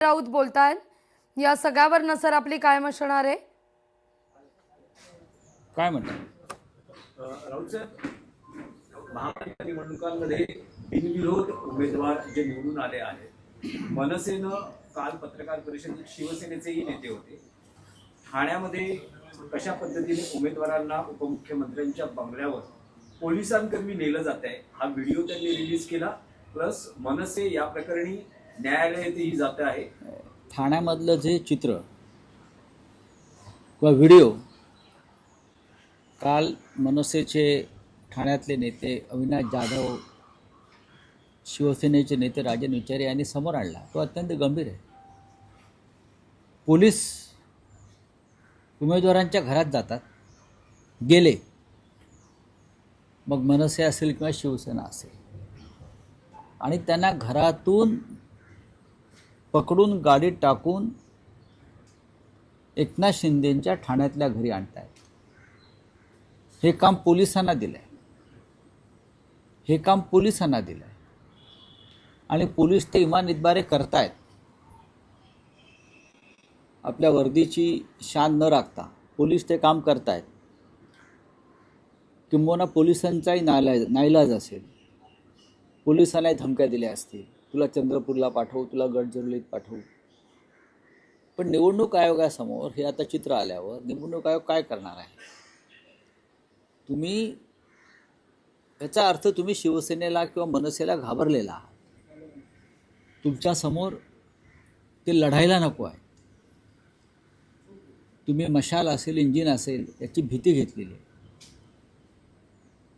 राऊत बोलतायत. या सगळ्यावर नजर आपली कायम असणार आहे. काय म्हणतात राऊत साहेब, महापालिका निवडणुकांमध्ये बिनविरोध उमेदवार जे निवडून आले आहेत, मनसेनं काल पत्रकार परिषदेत शिवसेनेचेही नेते होते. ठाण्यामध्ये कशा पद्धतीने उमेदवारांना उपमुख्यमंत्र्यांच्या बंगल्यावर पोलिसांकर्मी नेलं जात आहे हा व्हिडिओ त्यांनी रिलीज केला. प्लस मनसे या प्रकरणी न्यायालयातही जात आहे. ठाण्यामधलं जे चित्र किंवा व्हिडिओ काल मनसेचे ठाण्यातले नेते अविनाश जाधव, शिवसेनेचे नेते राजन विचारे यांनी समोर आणला तो अत्यंत गंभीर आहे. पोलीस उमेदवारांच्या घरात जातात, गेले मग मनसे असेल किंवा शिवसेना असेल, आणि त्यांना घरातून पकडून गाडीत टाकून एकनाथ शिंदेंच्या ठाण्यातल्या घरी आणतायत. हे काम पोलिसांना दिलं आहे, हे काम पोलिसांना दिलं आहे आणि पोलीस ते इमान इतबारे करतायत. आपल्या वर्दीची शान न राखता पोलीस ते काम करतायत. किंबहुना पोलिसांचाही नाईलाज असेल, पोलिसांनाही धमक्या दिल्या असतील, तुला चंद्रपूरला पाठवू, तुला गडचिरोलीत पाठवू. पण निवडणूक आयोगासमोर हे आता चित्र आल्यावर निवडणूक आयोग काय करणार आहे? तुम्ही याचा अर्थ तुम्ही शिवसेनेला किंवा मनसेला घाबरलेला आहात. तुमच्यासमोर ते लढायला नको आहे. तुम्ही मशाल असेल, इंजिन असेल याची भीती घेतलेली आहे.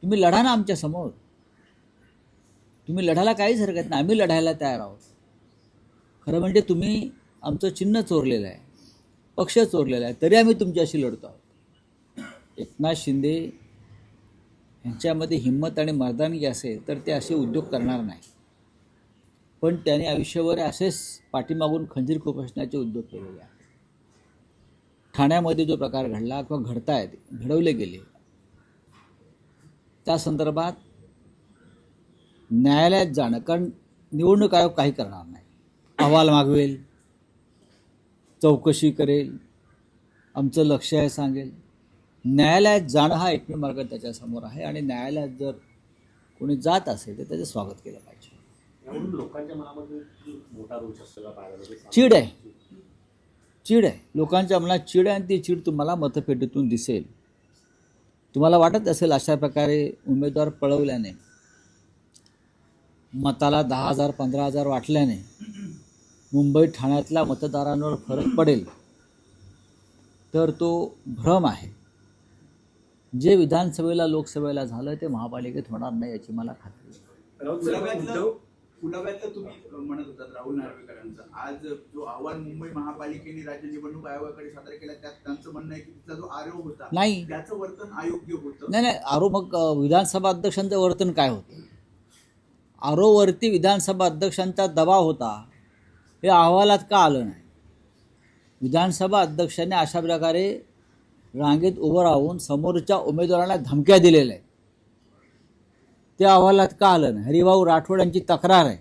तुम्ही लढा ना आमच्यासमोर. तुम्ही लढायला काहीच हरकत नाही, आम्ही लढायला तयार आहोत. खरं म्हणजे तुम्ही आमचं चिन्ह चोरलेलं आहे, पक्ष चोरलेला आहे, तरी आम्ही तुमच्याशी लढतो आहोत. एकनाथ शिंदे यांच्यामध्ये हिंमत आणि मर्दानगी असेल तर ते असे उद्योग करणार नाही. पण त्याने आयुष्यभर असेच पाठीमागून खंजीर खुपसण्याचे उद्योग केलेले आहेत. ठाण्यामध्ये जो प्रकार घडला किंवा घडतायत, घडवले गेले, त्या संदर्भात न्यायालयात जाणं, कारण निवडणूक आयोग काही करणार नाही. अहवाल मागवेल, चौकशी करेल, आमचं लक्ष आहे सांगेल. न्यायालयात जाणं हा एकमेव मार्ग त्याच्यासमोर आहे आणि न्यायालयात जर कोणी जात असेल तर त्याचं स्वागत केलं पाहिजे. यावरून लोकांच्या मनामध्ये मोठा रोष असलेला पाहायला चीड आहे, चीड आहे. लोकांच्या मनात चीड आहे आणि ती चीड तुम्हाला मतपेटीतून दिसेल. तुम्हाला वाटत असेल अशा प्रकारे उमेदवार पळवल्याने, मताला 10,000 15,000 वाटल्याने मुंबई ठाण्यातल्या मतदारांवर फरक पडेल, तर तो भ्रम आहे. जे विधानसभेला लोकसभेला झालं ते महापालिकेत होणार नाही याची मला खात्री आहे. पुलाव्यातलं तुम्ही म्हणत होतात राहुल नार्वेकरांचा आज जो अहवाल मुंबई महापालिकेने राज्य निवडणूक आयोगाकडे सादर केला त्यात त्यांचं म्हणणं आहे की तिथला जो आरोप होता नाही, त्याचं वर्तन अयोग्य होतं. नाही आरोप. मग विधानसभा अध्यक्षांचं वर्तन काय होतं? आरोवरती विधानसभा अध्यक्षांचा दबाव होता, हे अहवालात का आलं नाही? विधानसभा अध्यक्षांनी अशा प्रकारे रांगेत उभं राहून समोरच्या उमेदवारांना धमक्या दिलेल्या आहेत, ते अहवालात का आलं नाही? हरिभाऊ राठोड यांची तक्रार आहे,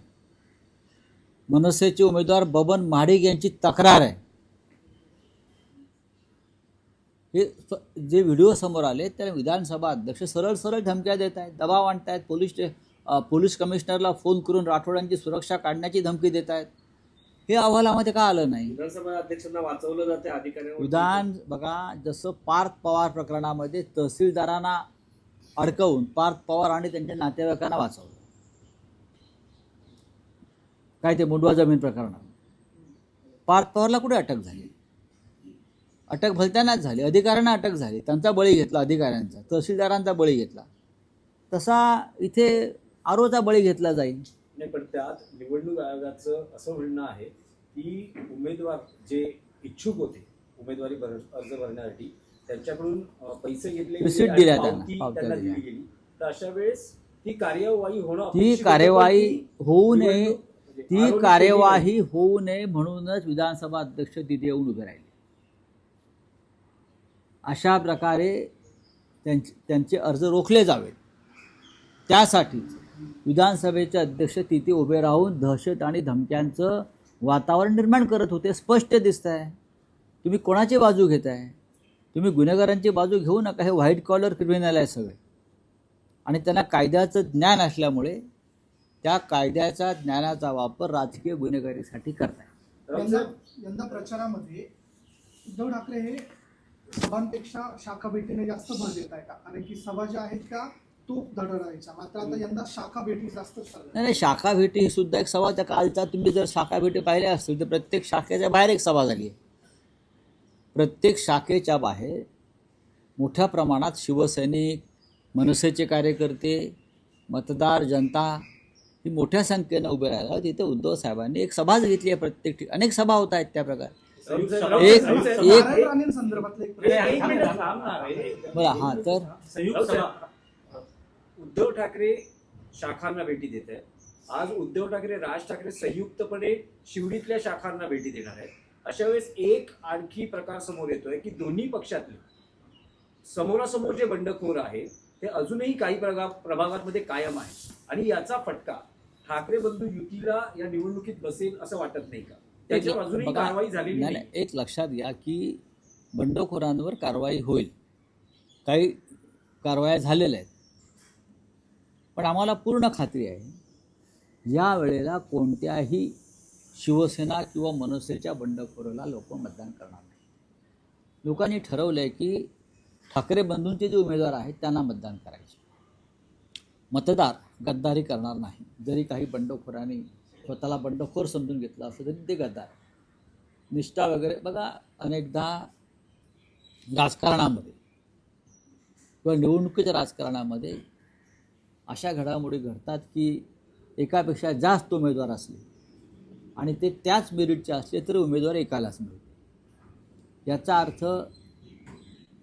मनसेचे उमेदवार बबन महाडिक यांची तक्रार आहे. हे जे व्हिडिओ समोर आले त्याला विधानसभा अध्यक्ष सरळ सरळ धमक्या देत आहेत, दबाव आणत आहेत. पोलीस कमिशनरला फोन करून राठोडांची सुरक्षा काढण्याची धमकी देत आहेत. हे अहवालामध्ये का आलं नाही? विधानसभा अध्यक्षांना वाचवलं जाते अधिकाऱ्यांवर. बघा, जसं पार्थ पवार प्रकरणामध्ये तहसीलदारांना अडकवून पार्थ पवार आणि त्यांच्या नातेवाईकांना वाचवलं. काय ते मुंडवा जमीन प्रकरणात पार्थ पवारला कुठे अटक झाली? अटक भलत्यानाच झाली, अधिकाऱ्यांना अटक झाली, त्यांचा बळी घेतला, अधिकाऱ्यांचा, तहसीलदारांचा बळी घेतला. तसा इथे आरोचा बळी घेतला जाईल. नाही, पण त्यात निवडणूक आयोगाचं असं म्हणणं आहे की उमेदवार जे इच्छुक होते उमेदवारी अर्ज भरण्यासाठी त्यांच्याकडून पैसे घेतले, रिसीट दिल्या त्यांना दिली गेली, तर अशा वेळेस ती कार्यवाही होणं, ती कार्यवाही होऊ नये, ती कार्यवाही होऊ नये म्हणूनच विधानसभा अध्यक्ष तिथे येऊन उभे राहिले. अशा प्रकारे त्यांचे अर्ज रोखले जावेत. त्यासाठी विधानसभेचे अध्यक्ष तिथे उभे राहून दहशत आणि धमक्यांचं वातावरण निर्माण करत होते. स्पष्ट दिसत आहे. तुम्ही कोणाची बाजू घेताय? तुम्ही गुन्हेगारांची बाजू घेऊ नका. हे व्हाईट कॉलर क्रिमिनल आहे सगळे आणि त्यांना कायद्याचं ज्ञान असल्यामुळे त्या कायद्याच्या ज्ञानाचा वापर राजकीय गुन्हेगारीसाठी करताय. यंदा प्रचारामध्ये उद्धव ठाकरे हे सभांपेक्षा शाखा भेटीने जास्त भर देत आहे का? कारण की सभा ज्या आहेत त्या तूप धडधायच्या, मात्र आता यंदा शाखा भेटी जास्त चालल्या. नाही, शाखा भेटी ही सुद्धा एक सभा. त्या कालचा तुम्ही जर शाखा भेटी पाहिल्या असतील तर प्रत्येक शाखेच्या बाहेर एक सभा झाली आहे. प्रत्येक शाखेच्या बाहेर मोठ्या प्रमाणात शिवसैनिक, मनसेचे कार्यकर्ते, मतदार, जनता ही मोठ्या संख्येनं उभे राहिला. तिथे उद्धव साहेबांनी एक सभाच घेतली आहे. प्रत्येक ठिकाणी अनेक सभा होत आहेत त्या प्रकारे. नारायण राणेंसंदर्भातलं एक बरं, हां, तर संयुक्त उद्धव ठाकरे शाखांना भेटी देत आहेत. आज उद्धव ठाकरे, राज ठाकरे संयुक्तपणे शिवडीतल्या शाखांना भेटी देणार आहेत. अशा वेळेस एक आणखी प्रकार समोर येतोय की दोन्ही पक्षातले समोरासमोर जे बंडखोर आहे ते अजूनही काही प्रभागांमध्ये कायम आहे आणि याचा फटका ठाकरे बंधू युतीला या निवडणुकीत बसेल असं वाटत नाही का? त्याच्यावर अजूनही बघा, कारवाई झालेली नाही, नाही. एक लक्षात घ्या की बंडखोरांवर कारवाई होईल. काही कारवाया झालेल्या आहेत. पण आम्हाला पूर्ण खात्री आहे या वेळेला कोणत्याही शिवसेना किंवा मनसेच्या बंडखोराला लोक मतदान करणार नाही. लोकांनी ठरवलं आहे की ठाकरे बंधूंचे जे उमेदवार आहेत त्यांना मतदान करायचे. मतदार गद्दारी करणार नाही. जरी काही बंडखोरांनी स्वतःला बंडखोर समजून घेतलं असं तरी ते गद्दार. निष्ठा वगैरे बघा, अनेकदा राजकारणामध्ये किंवा निवडणुकीच्या राजकारणामध्ये अशा घडामोडी घडतात की एकापेक्षा जास्त उमेदवार असले आणि ते त्याच मेरिटचे असले तरी उमेदवार एकालाच मिळतो. याचा अर्थ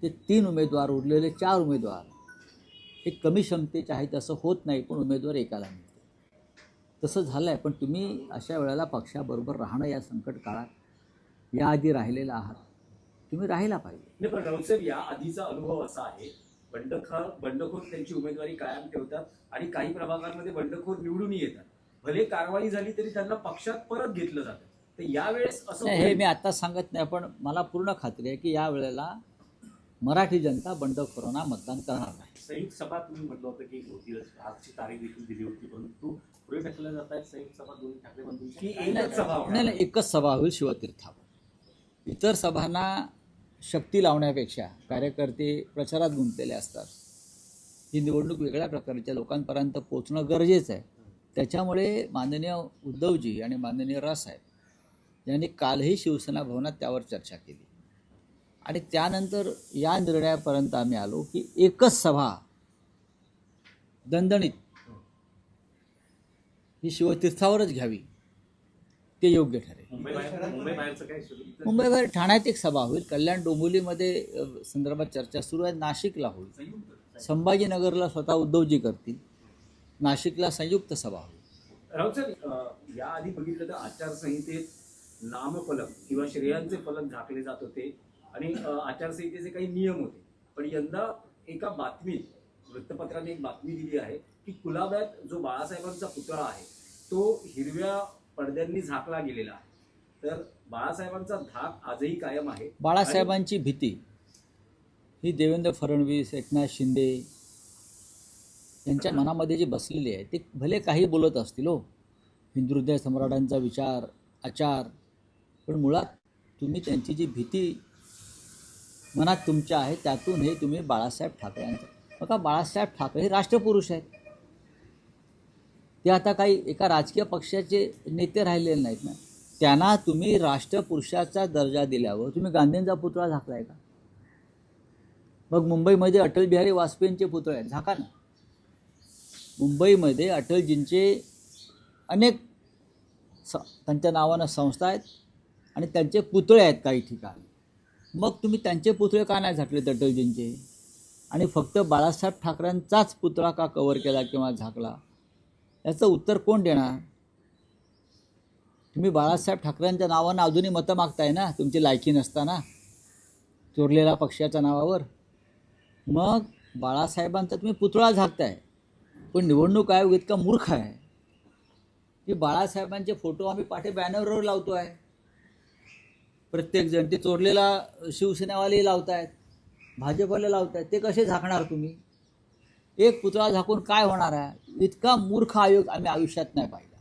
ते 3 उमेदवार, उरलेले 4 उमेदवार हे कमी क्षमतेचे आहेत असं होत नाही, पण उमेदवार एकाला मिळतो. तसं झालं आहे. पण तुम्ही अशा वेळेला पक्षाबरोबर राहणं या संकट काळात याआधी राहिलेला आहात, तुम्ही राहायला पाहिजे. नाही, पण राऊत साहेब, या आधीचा अनुभव असा आहे बंडखोर त्यांची उमेदवारी कायम ठेवतात आणि काही प्रभागांमध्ये बंडखोर निवडून येतात. भले कारवाई झाली तरी त्यांना पक्षात परत घेतलं जातं. तर यावेळेस असं हे मी आता सांगत नाही, पण मला पूर्ण खात्री आहे की या वेळेला मराठी जनता बंडखोरांना मतदान करणार नाही. संयुक्त सभा तुम्ही म्हटलं होतं की होतीलच, आजची तारीख देखील दिली होती, परंतु पुढे ढकलल्या जात आहेत संयुक्त सभा दोन्ही ठाकरे बंधूंची की एकच सभा होणार. नाही, एकच सभा होईल शिवतीर्थावर. इतर सभांना शक्ती लावण्यापेक्षा कार्यकर्ते प्रचारात गुंतलेले असतात. ही निवडणूक वेगळ्या प्रकारच्या लोकांपर्यंत पोचणं गरजेचं आहे. त्याच्यामुळे माननीय उद्धवजी आणि माननीय रावसाहेब यांनी कालही शिवसेना भवनात त्यावर चर्चा केली आणि त्यानंतर या निर्णयापर्यंत आम्ही आलो की एकच सभा दणदणीत ही शिवतीर्थावरच घ्यावी, ते योग्य ठरेल. मुंबई बाहेरचं काय सुरू? मुंबईवर ठाण्यात एक सभा होईल. कल्याण डोंबिवलीमध्ये संदर्भात चर्चा सुरू आहे. नाशिकला होईल. संभाजीनगरला स्वतः उद्धवजी करतील. नाशिकला संयुक्त सभा होईल. राऊत साहेब, याआधी बघितलं तर आचारसंहितेत नामफलक किंवा श्रेयांचे फलक झाकले जात होते आणि आचारसंहितेचे काही नियम होते. पण यंदा एका बातमीत वृत्तपत्राने एक बातमी दिली आहे की कुलाब्यात जो बाळासाहेबांचा पुतळा आहे तो हिरव्या पडद्यांनी झाकला गेलेला आहे. तर बाळासाहेबांचा धाक आजही कायम आहे. बाळासाहेबांची भीती ही देवेंद्र फडणवीस, एकनाथ शिंदे यांच्या मनामध्ये जी बसलेली आहे, ते भले काही बोलत असतील हो, हिंदू हृदय सम्राटांचा विचार, आचार, पण मुळात तुम्ही त्यांची जी भीती मनात तुमच्या आहे त्यातून हे तुम्ही बाळासाहेब ठाकरे यांचं बघा. बाळासाहेब ठाकरे हे राष्ट्रपुरुष आहेत. ते आता काही एका राजकीय पक्षाचे नेते राहिलेले नाहीत ना. त्यांना तुम्ही राष्ट्रपुरुषाचा दर्जा दिल्यावर तुम्ही गांधींचा पुतळा झाकला आहे का? मग मुंबईमध्ये अटल बिहारी वाजपेयींचे पुतळे आहेत, झाका ना. मुंबईमध्ये अटलजींचे अनेक त्यांच्या नावानं संस्था आहेत आणि त्यांचे पुतळे आहेत काही ठिकाणी. मग तुम्ही त्यांचे पुतळे का नाही झाकलेत अटलजींचे आणि फक्त बाळासाहेब ठाकरेंचाच पुतळा का कव्हर केला किंवा झाकला? याचं उत्तर कोण देणार? तुम्ही बाळासाहेब ठाकरेंच्या नावानं अजूनही मतं मागताय ना, तुमची लायकी नसताना, चोरलेल्या पक्षाच्या नावावर. मग बाळासाहेबांचा तुम्ही पुतळा झाकताय, पण निवडणूक आयोग इतका मूर्ख आहे की बाळासाहेबांचे फोटो आम्ही पाठे बॅनरवर लावतो आहे, प्रत्येकजण. ते चोरलेला शिवसेनावाले लावतायत, भाजपवाले लावतायत. ते कसे झाकणार तुम्ही? एक पुतळा झाकून काय होणार आहे? इतका मूर्ख आयोग आम्ही आयुष्यात नाही पाहिला.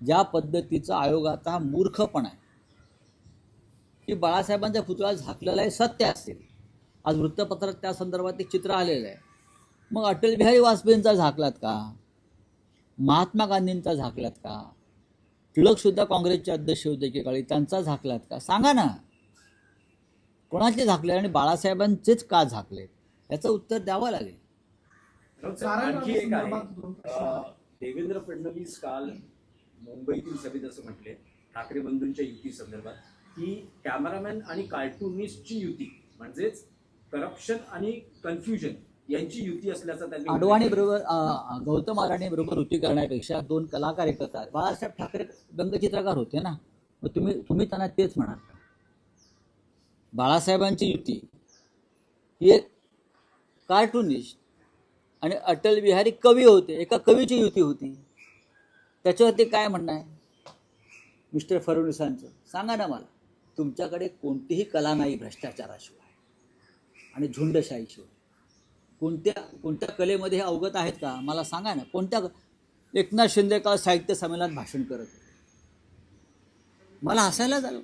ज्या पद्धतीचा आयोगाचा मूर्खपणा आहे की बाळासाहेबांचा पुतळा झाकलेला आहे, सत्य असेल. आज वृत्तपत्रात त्या संदर्भात एक चित्र आलेलं आहे. मग अटल बिहारी वाजपेयींचा झाकलात का? महात्मा गांधींचा झाकलात का? टिळकसुद्धा काँग्रेसचे अध्यक्ष होते एकेकाळी, त्यांचा झाकलात का? सांगा ना, कोणाचे झाकले आणि बाळासाहेबांचेच का झाकले? याचं उत्तर द्यावं लागेल. आणखी एक आहे, संदर्भात दोन प्रश्न आहेत. देवेंद्र फडणवीस काल मुंबईतील सभेत असं म्हटले ठाकरे बंधूंच्या युती संदर्भात की कॅमेरामॅन आणि कार्टुनिस्टची युती म्हणजेच करप्शन आणि कन्फ्युजन यांची युती असल्याचा त्यांनी अडवाणी बरोबर गौतम अडाणी बरोबर युती करण्यापेक्षा दोन कलाकार एकत्र आहेत. बाळासाहेब ठाकरे व्यंगचित्रकार होते ना, मग तुम्ही त्यांना तेच म्हणाल का? बाळासाहेबांची युती ही एक कार्टुनिस्ट आणि अटल बिहारी कवी होते, एका कवीची युती होती. त्याच्यावरती काय म्हणणं आहे मिस्टर फडणवीसांचं? सांगा ना मला. तुमच्याकडे कोणतीही कला नाही भ्रष्टाचाराशिवाय आणि झुंडशाहीशिवाय. कोणत्या कलेमध्ये हे अवगत आहेत का? मला सांगा ना. एकनाथ शिंदे काल साहित्य संमेलनात भाषण करत होते, मला हसायला झालं.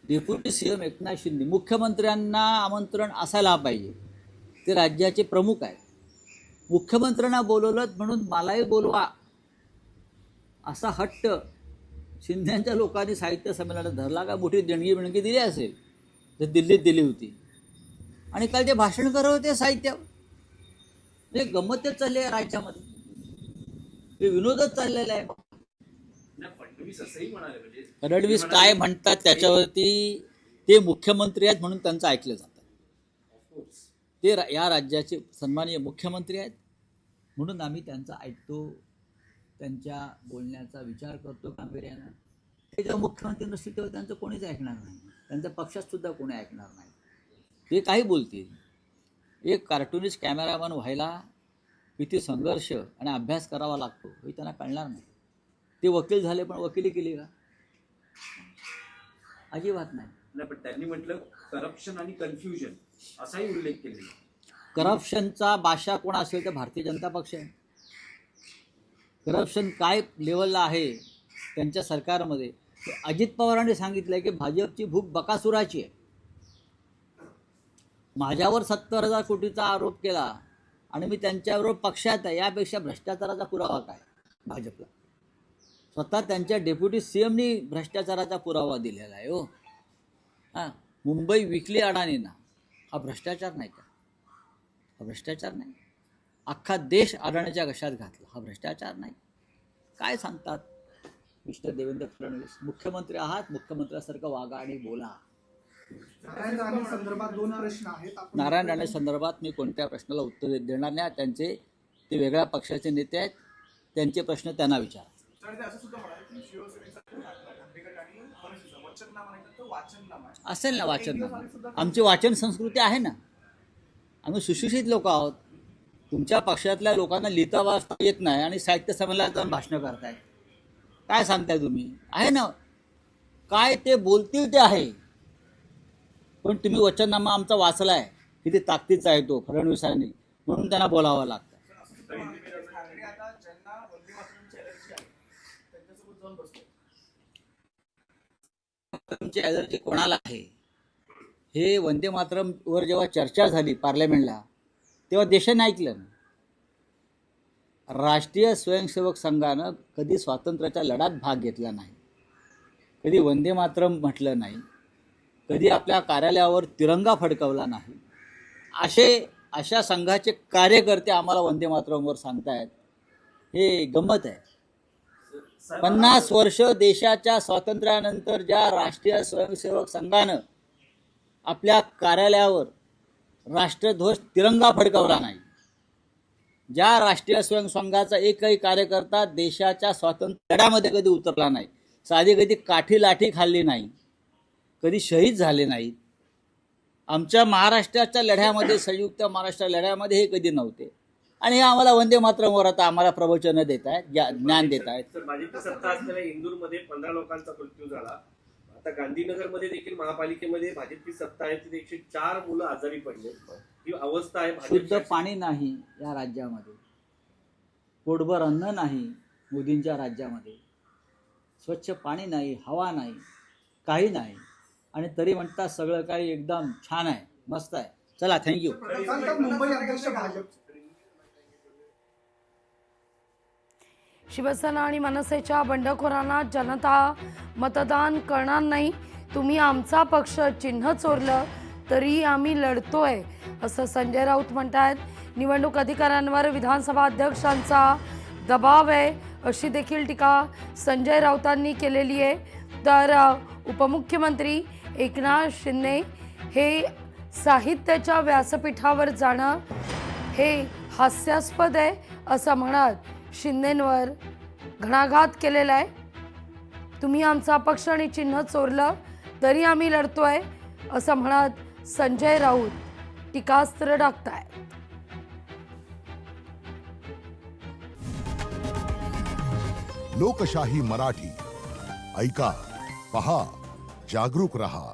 डेप्युटी सीएम एकनाथ शिंदे, मुख्यमंत्र्यांना आमंत्रण असायला पाहिजे, ते राज्याचे प्रमुख आहेत. मुख्यमंत्र्यांना बोलवलं म्हणून मलाही बोलवा असा हट्ट शिंदेच्या लोकांनी साहित्य संमेलनात धरला का? मोठी देणगी दिली असेल तर दिल्लीत दिली होती. आणि काल ते भाषण करत होते साहित्यावर. म्हणजे गंमतच चालली आहे राज्यामध्ये, हे विनोदच चाललेला आहे. फडणवीस असंही म्हणाले म्हणजे फडणवीस काय म्हणतात त्याच्यावरती, ते मुख्यमंत्री आहेत म्हणून त्यांचं ऐकलं जातं. ते या राज्याचे सन्माननीय मुख्यमंत्री आहेत म्हणून आम्ही त्यांचं ऐकतो, त्यांच्या बोलण्याचा विचार करतो गांभीर्यानं. ते जेव्हा मुख्यमंत्री नसतील तेव्हा त्यांचं कोणीच ऐकणार नाही, त्यांच्या पक्षात सुद्धा कोणी ऐकणार नाही. ते काही बोलतील. एक कार्टुनिस्ट कॅमेरामॅन व्हायला किती संघर्ष आणि अभ्यास करावा लागतो हे त्यांना कळणार नाही. ते वकील झाले पण वकिली केली का? अजिबात नाही. पण त्यांनी म्हटलं करप्शन आणि कन्फ्युजन असाही उल्लेख केलेला. करप्शनचा बादशाह कोण असेल तर भारतीय जनता पक्ष आहे. करप्शन काय लेवलला आहे त्यांच्या सरकारमध्ये, अजित पवारांनी सांगितलं की भाजपची भूक बकासुराची आहे. माझ्यावर 70,000 कोटीचा आरोप केला आणि मी त्यांच्याबरोबर पक्षात आहे, यापेक्षा भ्रष्टाचाराचा पुरावा काय भाजपला? स्वतः त्यांच्या डेप्युटी सीएमनी भ्रष्टाचाराचा पुरावा दिलेला आहे. हो हां, मुंबई विकली अडाणींना, हा भ्रष्टाचार नाही का? हा भ्रष्टाचार नाही. अख्खा देश अडाणीच्या घशात घातला, हा भ्रष्टाचार नाही. काय सांगतात मिस्टर देवेंद्र फडणवीस? मुख्यमंत्री आहात, मुख्यमंत्र्यासारखं वागा आणि बोला. नारायण राणे संदर्भात दोन प्रश्न आहेत. नारायण राणे संदर्भात मी कोणत्या प्रश्नाला उत्तर देणार नाही. ते वेगळ्या पक्षाचे नेते आहेत, त्यांचे प्रश्न त्यांना विचारा. असेल ना वाचननामा, आमची वाचन संस्कृती आहे ना, आम्ही सुशिक्षित लोक आहोत. तुमच्या पक्षातल्या लोकांना लिहिता वाचता येत नाही आणि साहित्य संमेलनात जाऊन भाषणं करताय, काय सांगताय तुम्ही? आहे ना, काय ते बोलतील ते आहे. पण तुम्ही वचननामा आमचा वाचलाय, किती ताकदीचा आहे तो फडणवीसांनी, म्हणून त्यांना बोलावं लागतं. तुमची ॲलर्जी कोणाला आहे? हे वंदे मातरमवर जेव्हा चर्चा झाली पार्लमेंटला, तेव्हा देशाने ऐकलं. राष्ट्रीय स्वयंसेवक संघानं कधी स्वातंत्र्याच्या लढ्यात भाग घेतला नाही, कधी वंदे मातरम म्हटलं नाही, कधी आपल्या कार्यालयावर तिरंगा फडकवला नाही. अशा संघाचे कार्यकर्ते आम्हाला वंदे मातरमवर सांगतायत, हे गंमत आहे. 50 वर्ष देशाच्या स्वातंत्र्यानंतर ज्या राष्ट्रीय स्वयंसेवक संघानं आपल्या कार्यालयावर राष्ट्रध्वज तिरंगा फडकवला नाही, ज्या राष्ट्रीय स्वयंसेवक संघाचा एकही कार्यकर्ता देशाच्या स्वातंत्र्य लढ्यामध्ये कधी उतरला नाही, साधी कधी काठी लाठी खाल्ली नाही, कधी शहीद झाले नाहीत, आमच्या महाराष्ट्राच्या लढ्यामध्ये, संयुक्त महाराष्ट्र लढ्यामध्ये हे कधी नव्हते. आणि हे आम्हाला वंदे मातरमवर आता आम्हाला प्रवचनं देत आहेत, ज्ञान देत आहेत. तर भाजपची सत्ता असलेल्या इंदूरमध्ये 15 लोकांचा मृत्यू झाला. आता गांधीनगरमध्ये देखील महापालिकेमध्ये भाजपची सत्ता आहे, तिथे 104 मुलं आजारी पडले. ही अवस्था आहे. शुद्ध पाणी नाही या राज्यामध्ये, पोटभर अन्न नाही मोदींच्या राज्यामध्ये, स्वच्छ पाणी नाही, हवा नाही, काही नाही, आणि तरी म्हणतात सगळं काही एकदम छान आहे, मस्त आहे. चला, थँक्यू. प्रशांत, मुंबई अध्यक्ष भाजप शिवसेना आणि मनसेच्या बंडखोरांना जनता मतदान करणार नाही. तुम्ही आमचा पक्ष चिन्ह चोरलं तरी आम्ही लढतोय, असं संजय राऊत म्हणतात. निवडणूक अधिकाऱ्यांवर विधानसभा अध्यक्षांचा दबाव आहे, अशी देखील टीका संजय राऊतांनी केलेली आहे. तर उपमुख्यमंत्री एकनाथ शिंदे हे साहित्याच्या व्यासपीठावर जाणं हे हास्यास्पद आहे, असं म्हणत शिंदेंवर घणाघात केलेला आहे. तुम्ही आमचा पक्ष आणि चिन्ह चोरलं तरी आम्ही लढतोय, असं म्हणत संजय राऊत टीकास्त्र टाकतायत. लोकशाही मराठी ऐका, पहा, जागरूक रहा.